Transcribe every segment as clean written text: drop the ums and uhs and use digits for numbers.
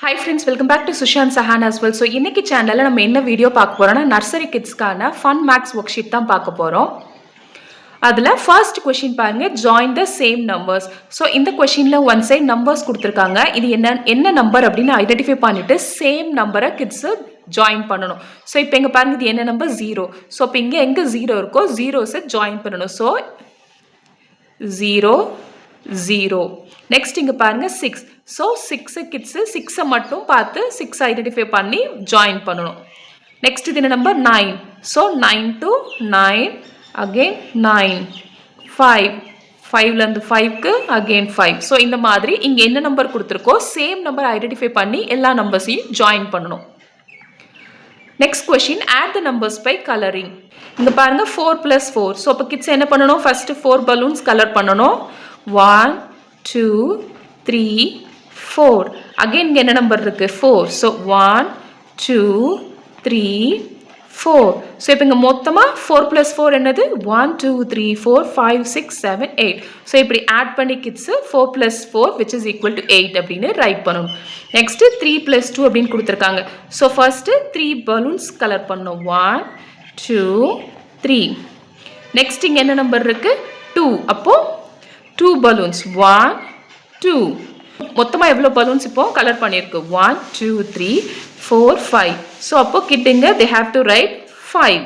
Hi friends, welcome back to Sushan Sahan as well. So இன்னைக்கு சேனல்ல நம்ம என்ன வீடியோ பார்க்க போறோம்னா நர்சரி கிட்ஸ்க்கான ஃபன் மேக்ஸ் ஒர்க் ஷீட் தான் பார்க்க போறோம். அதுல ஃபர்ஸ்ட் क्वेश्चन பாருங்க, join the same numbers. So இந்த क्वेश्चनல ஒன் சைடு நம்பர்ஸ் கொடுத்திருக்காங்க. இது என்ன நம்பர் அப்படினு ஐடென்டிஃபை பண்ணிட்டு சேம் நம்பரை கிட்ஸ் ஜாயின் பண்ணனும். சோ இப்போ இங்க பாருங்க இது என்ன நம்பர் 0. சோ இப்போ இங்க எங்க 0 இருக்கோ zeros ஜாயின் பண்ணனும். சோ 0 0. நெக்ஸ்ட் இங்க பாருங்க 6. So 6 kids 6 மட்டும் பார்த்து 6 ஐடென்டிஃபை பண்ணி ஜாயின் பண்ணனும். நெக்ஸ்ட் இது நம்பர் 9. So 9 to 9 again 9 5 5 ல இருந்து 5 க்கு again 5. So இந்த மாதிரி இங்க என்ன நம்பர் கொடுத்திருக்கோ சேம் நம்பர் ஐடென்டிஃபை பண்ணி எல்லா நம்பர்ஸையும் ஜாயின் பண்ணனும். Next question, add the numbers by coloring. இங்க பாருங்க 4 plus 4. So அப்ப kids என்ன பண்ணனும்? First 4 balloons color பண்ணனும். 1 2 3 4. Again இங்க என்ன நம்பர் இருக்கு? 4. So 1 2 3 4. So இப்போ இங்க மொத்தமா 4 plus 4 என்னது? 1 2 3 4 5 6 7 8. So இப்படி ஆட் பண்ணி kids 4 plus 4 which is equal to 8 அப்படினு ரைட் பண்ணனும். நெக்ஸ்ட் 3 plus 2 அப்படினு கொடுத்திருக்காங்க. So first 3 balloons கலர் பண்ணனும். 1 2 3. நெக்ஸ்ட் இங்க என்ன நம்பர் இருக்கு? 2. அப்போ 2 balloons 1 2. மொத்தமா எவ்வளவு balloons இப்போ கலர் பண்ணிருக்கு? 1 2 3 4 5. So அப்போ கிட்ங்க they have to write 5.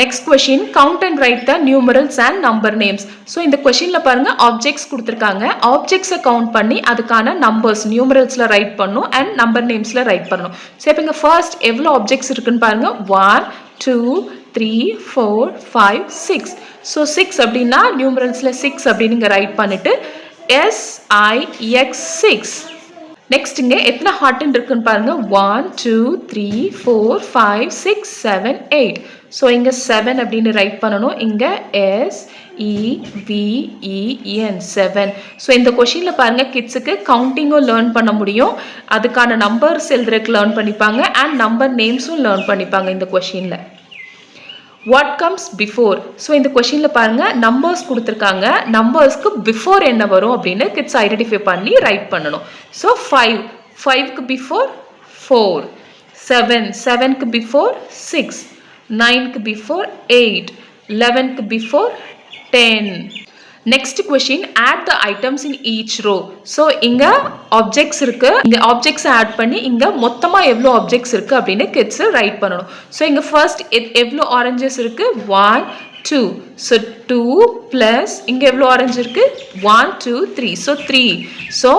Next question, count and write the numerals and number names. So இந்த questionல பாருங்க objects கொடுத்திருக்காங்க. objects கவுண்ட் பண்ணி அதுக்கான numbers numeralsல ரைட் பண்ணனும் and number namesல ரைட் பண்ணனும். So இப்போ இங்க first எவ்வளவு objects இருக்குன்னு பாருங்க. 1 2 3 4 5 6. So 6 அப்படினா numeralsல 6 அப்படினு இங்க ரைட் பண்ணிட்டு SIX6. நெக்ஸ்ட் இங்க எத்தனை ஹார்ட் இருக்குன்னு பாருங்க. 1 2 3 4 5 6 7 8. சோ இங்க 7 அப்படினு ரைட் பண்ணனும். இங்க SEVEN 7. சோ இந்த क्वेश्चनல பாருங்க கிட்ஸ்க்கு கவுண்டிங்கும் லேர்ன் பண்ண முடியும். அதுக்கான நம்பர்ஸ் எழுதுறதுக்கு லேர்ன் பண்ணிப்பாங்க and நம்பர் நேம்ஸும் லேர்ன் பண்ணிப்பாங்க இந்த क्वेश्चनல. What comes before? So இந்த questionல பாருங்க numbers கொடுத்திருக்காங்க. numbersக்கு before என்ன வரும் அப்படினு kids ஐடென்டிஃபை பண்ணி ரைட் பண்ணனும். So 5 5க்கு before 4, 7 7க்கு before 6, 9க்கு before 8, 11க்கு before 10. Next question, add the items in each row. So இங்க objects இருக்கு. இங்க objects ஆட் பண்ணி இங்க மொத்தமா எவ்வளவு objects இருக்கு அப்படினு kids ரைட் பண்ணனும். So இங்க first எவ்வளவு oranges இருக்கு? 1 2. So 2 plus இங்க எவ்வளவு orange இருக்கு? 1 2 3. So 3. So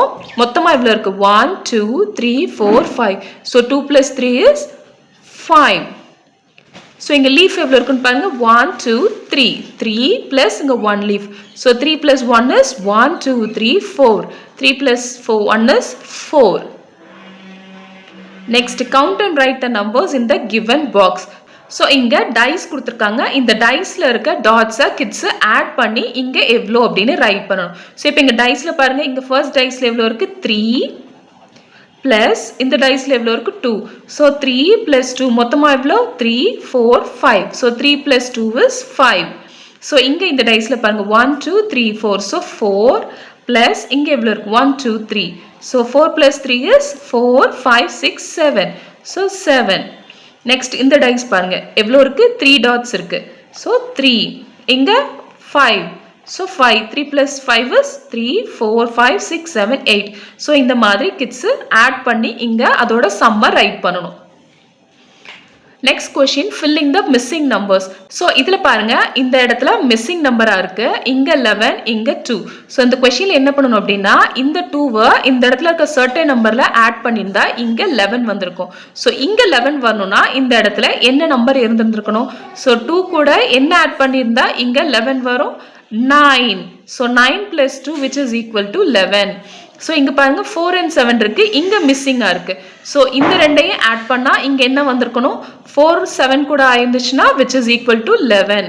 மொத்தமா எவ்வளவு இருக்கு? 1 2 3 4 5. So 2 plus 3 is 5. So இங்க leaf எவ்வளவு இருக்குன்னு பாருங்க. 1 2 3. 3 plus இங்க 1 leaf. So 3 plus 1 is 1 2 3 4. 3 plus 4 1 is 4. Next, count and write the numbers in the given box. So இங்க dice கொடுத்திருக்காங்க. இந்த diceல இருக்க dots kids ஆட் பண்ணி இங்க எவ்வளவு அப்படினு ரைட் பண்ணனும். So இப்போ இங்க diceல பாருங்க. இங்க first diceல எவ்வளவு இருக்கு? 3 plus இந்த diceல எவ்வளவு இருக்கு? 2. So 3 plus 2 மொத்தமா எவ்வளவு? 3 4 5. So 3 plus 2 is 5. So இங்க இந்த diceல பாருங்க 1 2 3 4. So 4 plus இங்க எவ்வளவு இருக்கு? 1 2 3. So 4 plus 3 is 4 5 6 7. So 7. Next இந்த dice பாருங்க எவ்வளவு இருக்கு? 3 dots இருக்கு. So 3. இங்க 5. So 5 3 plus 5 is 3 4 5 6 7 8. So இந்த மாதிரி kids ஆட் பண்ணி இங்க அதோட சம்ம ரைட் பண்ணனும். Next question, filling the missing numbers. So இதுல பாருங்க இந்த இடத்துல missing நம்பரா இருக்கு. இங்க 11 இங்க 2. So இந்த questionல என்ன பண்ணனும் அப்படினா இந்த 2 இந்த இடத்துல இருக்க certain நம்பர்ல ஆட் பண்ணிருந்தா இங்க 11 வந்திருக்கும். So இங்க 11 வரணும்னா இந்த இடத்துல என்ன நம்பர் இருந்திருக்கணும்? So 2 கூட என்ன ஆட் பண்ணிருந்தா இங்க 11 வரும்? 9. So 9 plus 2 which is equal to 11. So இங்க பாருங்க 4 and 7 இருக்கு. இங்க மிஸ்ஸிங்கா இருக்கு. So இந்த ரெண்டையும் ஆட் பண்ணா இங்க என்ன வந்திருக்கணும்? 4 7 கூட ஆயிருந்துச்சுனா which is equal to 11.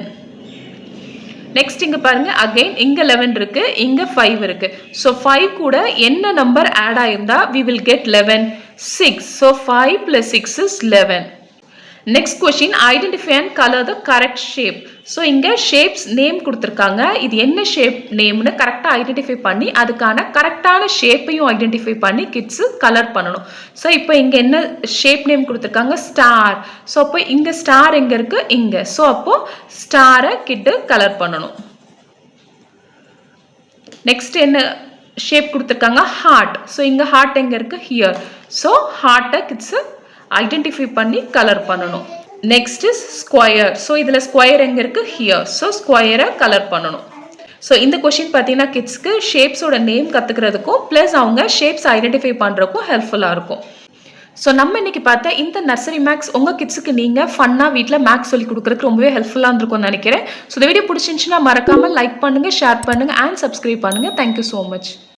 Next இங்க பாருங்க again இங்க 11 இருக்கு. இங்க 5 இருக்கு. So 5 கூட என்ன நம்பர் ஆட் ஆயிருந்தா we will get 11? 6. So 5 plus 6 is 11. Next question, identify and color the correct shape. So இங்கே ஷேப்ஸ் நேம் கொடுத்துருக்காங்க. இது என்ன ஷேப் நேம்னு கரெக்டாக ஐடென்டிஃபை பண்ணி அதுக்கான கரெக்டான ஷேப்பையும் ஐடென்டிஃபை பண்ணி கிட்ஸு கலர் பண்ணணும். ஸோ இப்போ இங்கே என்ன ஷேப் நேம் கொடுத்துருக்காங்க? ஸ்டார். ஸோ அப்போ இங்கே ஸ்டார் எங்கே இருக்குது? இங்கே. ஸோ அப்போது ஸ்டாரை கிட்டு கலர் பண்ணணும். நெக்ஸ்ட் என்ன ஷேப் கொடுத்துருக்காங்க? ஹார்ட். ஸோ இங்கே ஹார்ட் எங்கே இருக்குது? ஹியர். ஸோ ஹார்ட்டை கிட்ஸு ஐடென்டிஃபை பண்ணி கலர் பண்ணணும். Next is square. ஸோ இதில் ஸ்கொயர் எங்கே இருக்குது? ஹியர். ஸோ ஸ்கொயரை கலர் பண்ணணும். ஸோ இந்த கொஷின் பார்த்தீங்கன்னா கிட்ஸ்க்கு ஷேப்ஸோட நேம் கற்றுக்கிறதுக்கும் ப்ளஸ் அவங்க ஷேப்ஸ் ஐடென்டிஃபை பண்ணுறதுக்கும் ஹெல்ப்ஃபுல்லாக இருக்கும். ஸோ நம்ம இன்னைக்கு பார்த்த இந்த நர்சரி மேக்ஸ் உங்கள் கிட்ஸுக்கு நீங்கள் ஃபன்னாக வீட்டில் மேக்ஸ் சொல்லி கொடுக்குறதுக்கு ரொம்பவே ஹெல்ப்ஃபுல்லாக இருந்திருக்கும்னு நினைக்கிறேன். ஸோ இந்த வீடியோ பிடிச்சிருந்துச்சுன்னா மறக்காமல் லைக் பண்ணுங்கள், ஷேர் பண்ணுங்கள் அண்ட் சப்ஸ்கிரைப் பண்ணுங்கள். Thank you so much.